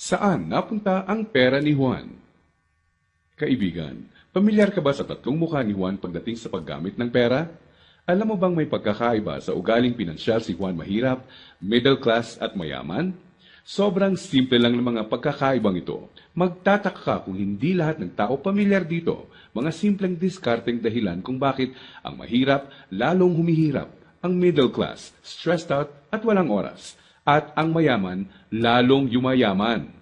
Saan napunta ang pera ni Juan? Kaibigan, pamilyar ka ba sa tatlong mukha ni Juan pagdating sa paggamit ng pera? Alam mo bang may pagkakaiba sa ugaling pinansyal si Juan mahirap, middle class at mayaman? Sobrang simple lang ng mga pagkakaibang ito. Magtataka ka kung hindi lahat ng tao pamilyar dito. Mga simpleng diskarteng dahilan kung bakit ang mahirap lalong humihirap, ang middle class stressed out at walang oras, at ang mayaman lalong yumayaman.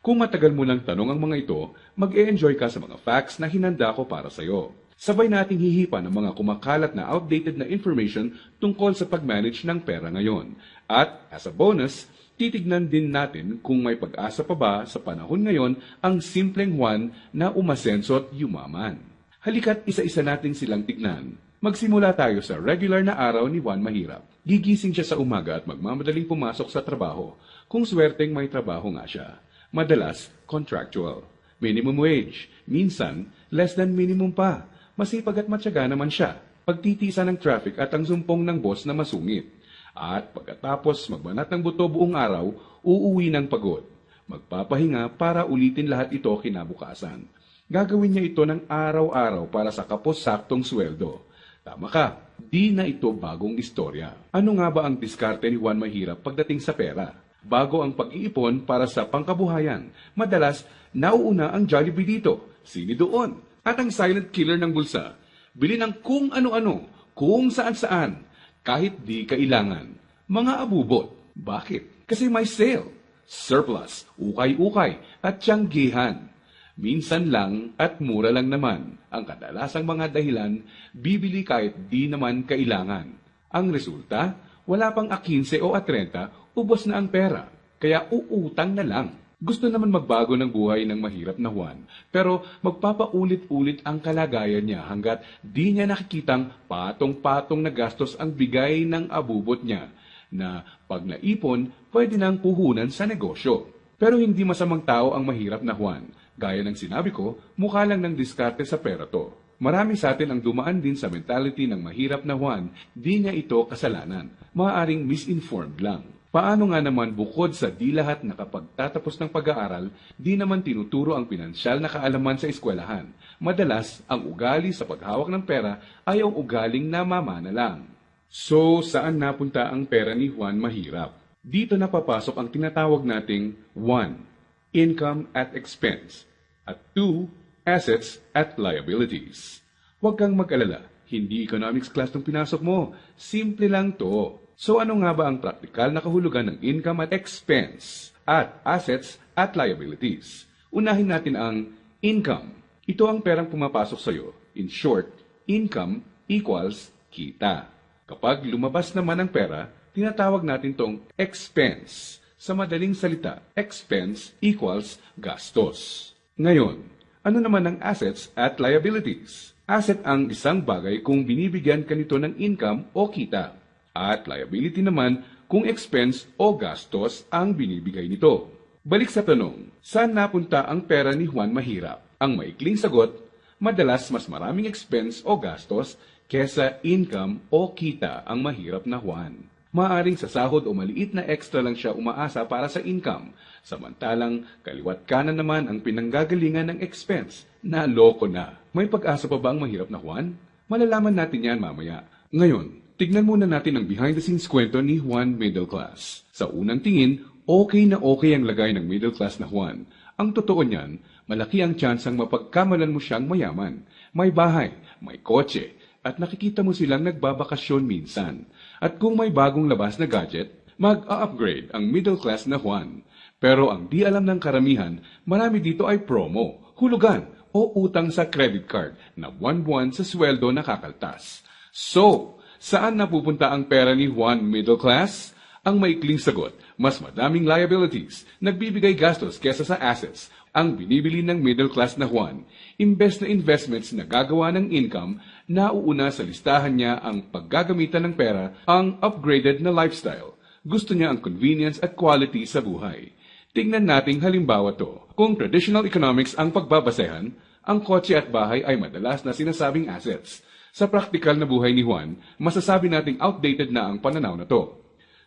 Kung matagal mo lang tanong ang mga ito, mag-e-enjoy ka sa mga facts na hinanda ko para sa iyo. Sabay nating hihipan ang mga kumakalat na outdated na information tungkol sa pag-manage ng pera ngayon. At as a bonus, titignan din natin kung may pag-asa pa ba sa panahon ngayon ang simpleng Juan na umasenso at yumaman. Halika't isa-isa natin silang tignan. Magsimula tayo sa regular na araw ni Juan Mahirap. Gigising siya sa umaga at magmamadaling pumasok sa trabaho, kung swerteng may trabaho nga siya. Madalas, contractual. Minimum wage. Minsan, less than minimum pa. Masipag at matyaga naman siya. Pagtitiisa ng traffic at ang sumpong ng boss na masungit. At pagkatapos magbanat ng buto buong araw, uuwi ng pagod. Magpapahinga para ulitin lahat ito kinabukasan. Gagawin niya ito ng araw-araw para sa kapos-saktong sweldo. Tama ka, di na ito bagong istorya. Ano nga ba ang diskarte ni Juan Mahirap pagdating sa pera? Bago ang pag-iipon para sa pangkabuhayan, madalas nauuna ang Jollibee dito, sini doon, at ang silent killer ng bulsa. Bili ng kung ano-ano, kung saan-saan, kahit di kailangan. Mga abubot. Bakit? Kasi may sale, surplus, ukay-ukay, at tiyanggihan. Minsan lang at mura lang naman. Ang kadalasang mga dahilan, bibili kahit di naman kailangan. Ang resulta, wala pang 15 o 30, ubos na ang pera. Kaya uutang na lang. Gusto naman magbago ng buhay ng mahirap na Juan, pero magpapaulit-ulit ang kalagayan niya hanggat di niya nakikitang patong-patong na gastos ang bigay ng abubot niya, na pag naipon, pwede nang puhunan sa negosyo. Pero hindi masamang tao ang mahirap na Juan. Gaya ng sinabi ko, mukha lang ng diskarte sa pera to. Marami sa atin ang dumaan din sa mentality ng mahirap na Juan, di niya ito kasalanan. Maaaring misinformed lang. Paano nga naman bukod sa di lahat nakapagtatapos ng pag-aaral, di naman tinuturo ang pinansyal na kaalaman sa eskwelahan. Madalas, ang ugali sa paghawak ng pera ay ang ugaling namamana lang. So, saan napunta ang pera ni Juan Mahirap? Dito napapasok ang tinatawag nating 1. Income at expense, at 2. Assets at liabilities. Huwag kang mag-alala, hindi economics class ng pinasok mo. Simple lang to. So ano nga ba ang praktikal na kahulugan ng income at expense at assets at liabilities? Unahin natin ang income. Ito ang perang pumapasok sa iyo. In short, income equals kita. Kapag lumabas naman ang pera, tinatawag natin tong expense. Sa madaling salita, expense equals gastos. Ngayon, ano naman ang assets at liabilities? Asset ang isang bagay kung binibigyan ka nito ng income o kita. At liability naman kung expense o gastos ang binibigay nito. Balik sa tanong, saan napunta ang pera ni Juan Mahirap? Ang maikling sagot, madalas mas maraming expense o gastos kesa income o kita ang mahirap na Juan. Maaring sa sahod o maliit na extra lang siya umaasa para sa income, samantalang kaliwat kanan naman ang pinanggagalingan ng expense. Naloko na. May pag-asa pa ba ang mahirap na Juan? Malalaman natin yan mamaya. Ngayon, tignan muna natin ang behind-the-scenes kwento ni Juan Middle Class. Sa unang tingin, okay na okay ang lagay ng middle class na Juan. Ang totoo niyan, malaki ang tsansang mapagkamalan mo siyang mayaman. May bahay, may kotse, at nakikita mo silang nagbabakasyon minsan. At kung may bagong labas na gadget, mag-upgrade ang middle class na Juan. Pero ang di alam ng karamihan, marami dito ay promo, hulugan, o utang sa credit card na buwan-buwan sa sweldo nakakaltas. So, saan napupunta ang pera ni Juan Middle Class? Ang maikling sagot, mas madaming liabilities, nagbibigay gastos kesa sa assets, ang binibili ng middle class na Juan. Imbes na investments na gagawa ng income, nauuna sa listahan niya ang paggagamitan ng pera, ang upgraded na lifestyle. Gusto niya ang convenience at quality sa buhay. Tingnan nating halimbawa to. Kung traditional economics ang pagbabasehan, ang kotse at bahay ay madalas na sinasabing assets. Sa praktikal na buhay ni Juan, masasabi nating outdated na ang pananaw na to.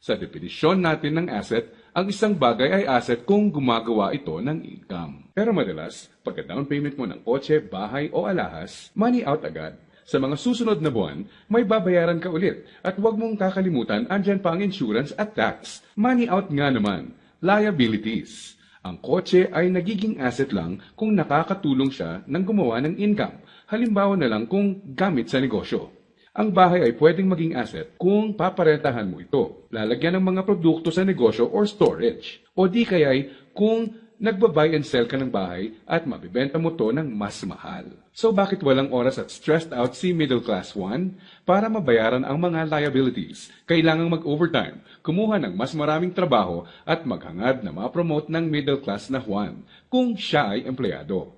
Sa definisyon natin ng asset, Ang isang bagay ay asset kung gumagawa ito ng income. Pero madalas, pagka down payment mo ng kotse, bahay o alahas, money out agad. Sa mga susunod na buwan, may babayaran ka ulit. At huwag mong kakalimutan, andyan pa ang insurance at tax. Money out nga naman. Liabilities. Ang kotse ay nagiging asset lang kung nakakatulong siya ng gumawa ng income. Halimbawa na lang kung gamit sa negosyo. Ang bahay ay pwedeng maging asset kung paparentahan mo ito. Lalagyan ng mga produkto sa negosyo or storage. O di kaya'y kung nagba-buy and sell ka ng bahay at mabibenta mo to ng mas mahal. So bakit walang oras at stressed out si Middle Class Juan? Para mabayaran ang mga liabilities, kailangang mag-overtime, kumuha ng mas maraming trabaho at maghangad na ma-promote ng middle class na Juan kung siya ay empleyado.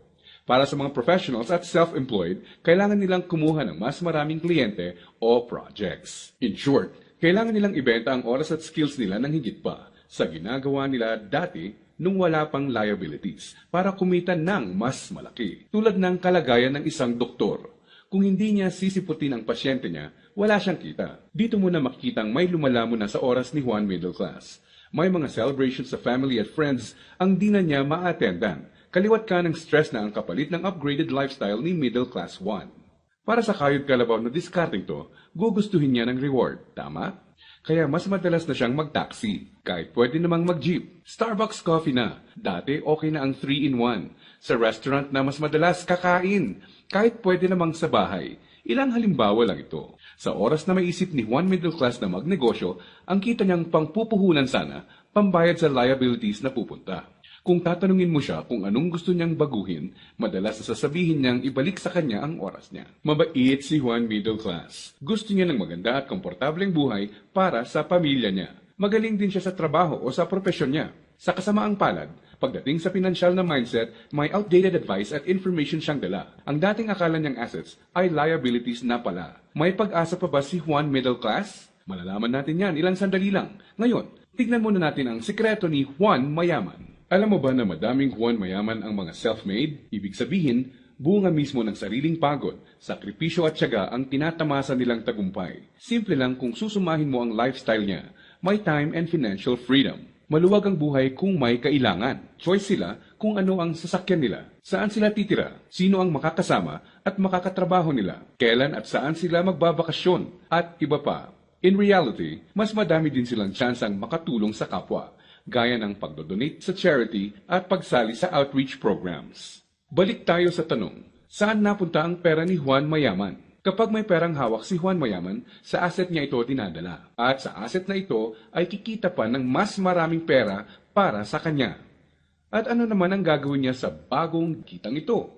Para sa mga professionals at self-employed, kailangan nilang kumuha ng mas maraming kliyente o projects. In short, kailangan nilang ibenta ang oras at skills nila ng higit pa sa ginagawa nila dati nung wala pang liabilities para kumita ng mas malaki. Tulad ng kalagayan ng isang doktor. Kung hindi niya sisiputin ang pasyente niya, wala siyang kita. Dito mo na makikitang may lumalamon na sa oras ni Juan Middle Class. May mga celebrations sa family at friends ang di na niya ma-attendan. Kaliwat ka ng stress na ang kapalit ng upgraded lifestyle ni Middle Class Juan. Para sa kayod kalabaw na discarding to, gugustuhin niya ng reward, tama? Kaya mas madalas na siyang mag-taxi, kahit pwede namang mag-jeep. Starbucks coffee na, dati okay na ang 3-in-1. Sa restaurant na mas madalas kakain, kahit pwede namang sa bahay. Ilang halimbawa lang ito. Sa oras na may isip ni Juan Middle Class na magnegosyo, ang kita niyang pangpupuhunan sana, pambayad sa liabilities na pupunta. Kung tatanungin mo siya kung anong gusto niyang baguhin, madalas na sasabihin niyang ibalik sa kanya ang oras niya. Mabait si Juan Middle Class. Gusto niya ng maganda at komportableng buhay para sa pamilya niya. Magaling din siya sa trabaho o sa propesyon niya. Sa kasamaang palad, pagdating sa pinansyal na mindset, may outdated advice at information siyang dala. Ang dating akala niyang assets ay liabilities na pala. May pag-asa pa ba si Juan Middle Class? Malalaman natin yan ilang sandali lang. Ngayon, tignan muna natin ang sikreto ni Juan Mayaman. Alam mo ba na madaming Juan Mayaman ang mga self-made? Ibig sabihin, bunga mismo ng sariling pagod, sakripisyo at tiyaga ang tinatamasa nilang tagumpay. Simple lang kung susumahin mo ang lifestyle niya, may time and financial freedom. Maluwag ang buhay kung may kailangan. Choice sila kung ano ang sasakyan nila, saan sila titira, sino ang makakasama at makakatrabaho nila, kailan at saan sila magbabakasyon, at iba pa. In reality, mas madami din silang tsansang makatulong sa kapwa, gaya ng pagdodonate sa charity at pagsali sa outreach programs. Balik tayo sa tanong, saan napunta ang pera ni Juan Mayaman? Kapag may perang hawak si Juan Mayaman, sa asset niya ito dinadala. At sa asset na ito ay kikita pa ng mas maraming pera para sa kanya. At ano naman ang gagawin niya sa bagong kitang ito?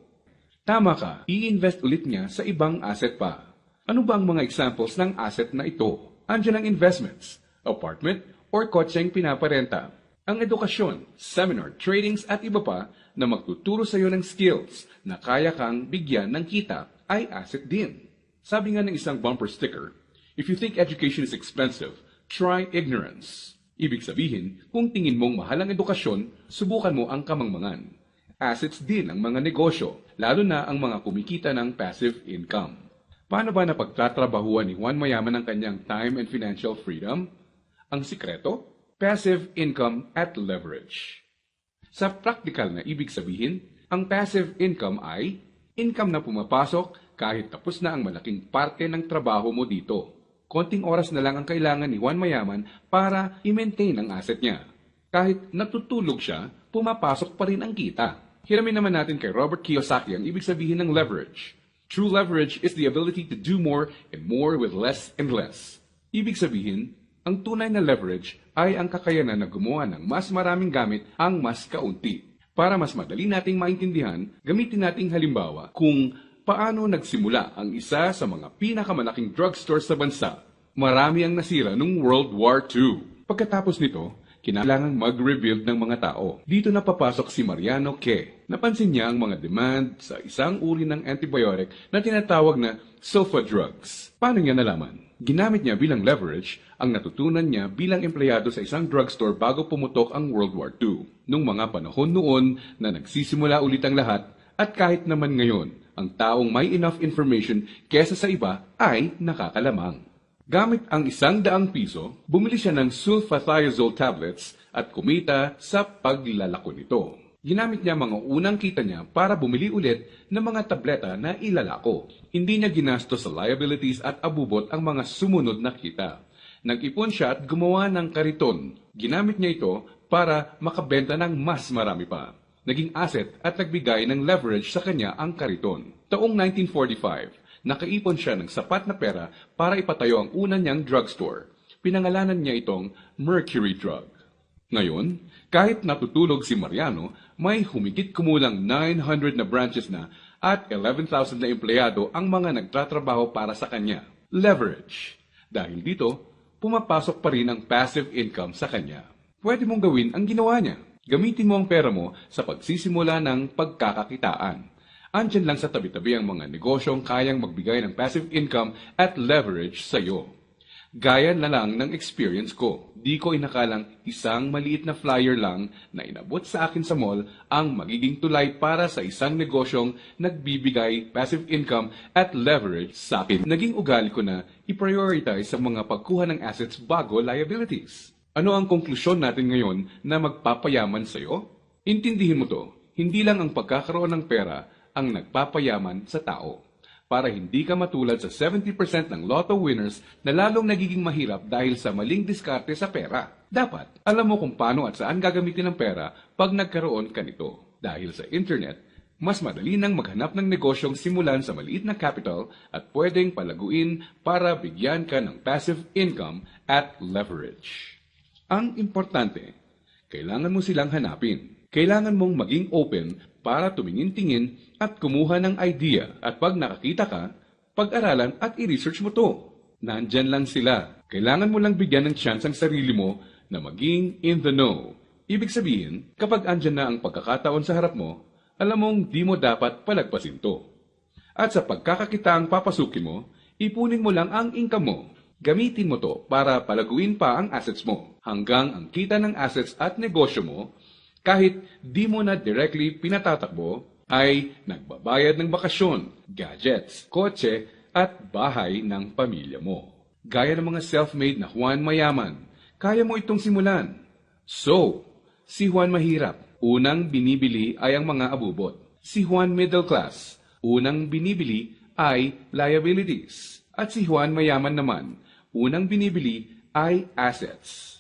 Tama ka, i-invest ulit niya sa ibang asset pa. Ano ba ang mga examples ng asset na ito? Andiyan ang investments, apartment, or kotseng pinaparenta. Ang edukasyon, seminar, tradings at iba pa na magtuturo sa iyo ng skills na kaya kang bigyan ng kita ay asset din. Sabi nga ng isang bumper sticker, if you think education is expensive, try ignorance. Ibig sabihin, kung tingin mong mahal ang edukasyon, subukan mo ang kamangmangan. Assets din ang mga negosyo, lalo na ang mga kumikita ng passive income. Paano ba napagtatrabahuan ni Juan Mayaman ang kanyang time and financial freedom? Ang sikreto? Passive income at leverage. Sa practical na ibig sabihin, ang passive income ay income na pumapasok kahit tapos na ang malaking parte ng trabaho mo dito. Konting oras na lang ang kailangan ni Juan Mayaman para i-maintain ang asset niya. Kahit natutulog siya, pumapasok pa rin ang kita. Hiramin naman natin kay Robert Kiyosaki ang ibig sabihin ng leverage. True leverage is the ability to do more and more with less and less. Ibig sabihin, ang tunay na leverage ay ang kakayanan na gumawa ng mas maraming gamit ang mas kaunti. Para mas madali nating maintindihan, gamitin nating halimbawa kung paano nagsimula ang isa sa mga pinakamalaking drugstore sa bansa. Marami ang nasira noong World War II. Pagkatapos nito, kinailangang mag-rebuild ng mga tao. Dito na papasok si Mariano K. Napansin niya ang mga demand sa isang uri ng antibiotic na tinatawag na sulfa drugs. Paano niya nalaman? Ginamit niya bilang leverage ang natutunan niya bilang empleyado sa isang drugstore bago pumutok ang World War II. Nung mga panahon noon na nagsisimula ulit ang lahat at kahit naman ngayon, ang taong may enough information kesa sa iba ay nakakalamang. Gamit ang 100 piso, bumili siya ng sulfathiazole tablets at kumita sa paglalako nito. Ginamit niya mga unang kita niya para bumili ulit ng mga tableta na ilalako. Hindi niya ginastos sa liabilities at abubot ang mga sumunod na kita. Nag-ipon siya at gumawa ng kariton. Ginamit niya ito para makabenta ng mas marami pa. Naging asset at nagbigay ng leverage sa kanya ang kariton. Taong 1945, nakaipon siya ng sapat na pera para ipatayo ang una niyang drugstore. Pinangalanan niya itong Mercury Drug. Ngayon, kahit natutulog si Mariano, may humigit kumulang 900 na branches na at 11,000 na empleyado ang mga nagtatrabaho para sa kanya. Leverage. Dahil dito, pumapasok pa rin ang passive income sa kanya. Pwede mong gawin ang ginawa niya. Gamitin mo ang pera mo sa pagsisimula ng pagkakakitaan. Andyan lang sa tabi-tabi ang mga negosyong kayang magbigay ng passive income at leverage sa iyo. Gaya na lang ng experience ko. Di ko inakalang isang maliit na flyer lang na inabot sa akin sa mall ang magiging tulay para sa isang negosyong nagbibigay passive income at leverage sa akin. Naging ugali ko na i-prioritize sa mga pagkuha ng assets bago liabilities. Ano ang konklusyon natin ngayon na magpapayaman sa iyo? Intindihin mo to, hindi lang ang pagkakaroon ng pera ang nagpapayaman sa tao. Para hindi ka matulad sa 70% ng lotto winners na lalong nagiging mahirap dahil sa maling diskarte sa pera. Dapat, alam mo kung paano at saan gagamitin ang pera pag nagkaroon ka nito. Dahil sa internet, mas madali nang maghanap ng negosyong simulan sa maliit na capital at pwedeng palaguin para bigyan ka ng passive income at leverage. Ang importante, kailangan mo silang hanapin. Kailangan mong maging open para tumingin-tingin at kumuha ng idea at pag nakakita ka, pag-aralan at i-research mo to. Nandyan lang sila. Kailangan mo lang bigyan ng chance ang sarili mo na maging in the know. Ibig sabihin, kapag andyan na ang pagkakataon sa harap mo, alam mong di mo dapat palagpasin to. At sa pagkakakitaang papasukin mo, ipunin mo lang ang income mo. Gamitin mo to para palaguin pa ang assets mo hanggang ang kita ng assets at negosyo mo kahit di mo na directly pinatatakbo, ay nagbabayad ng bakasyon, gadgets, kotse, at bahay ng pamilya mo. Gaya ng mga self-made na Juan Mayaman, kaya mo itong simulan. So, si Juan Mahirap, unang binibili ay ang mga abubot. Si Juan Middle Class, unang binibili ay liabilities. At si Juan Mayaman naman, unang binibili ay assets.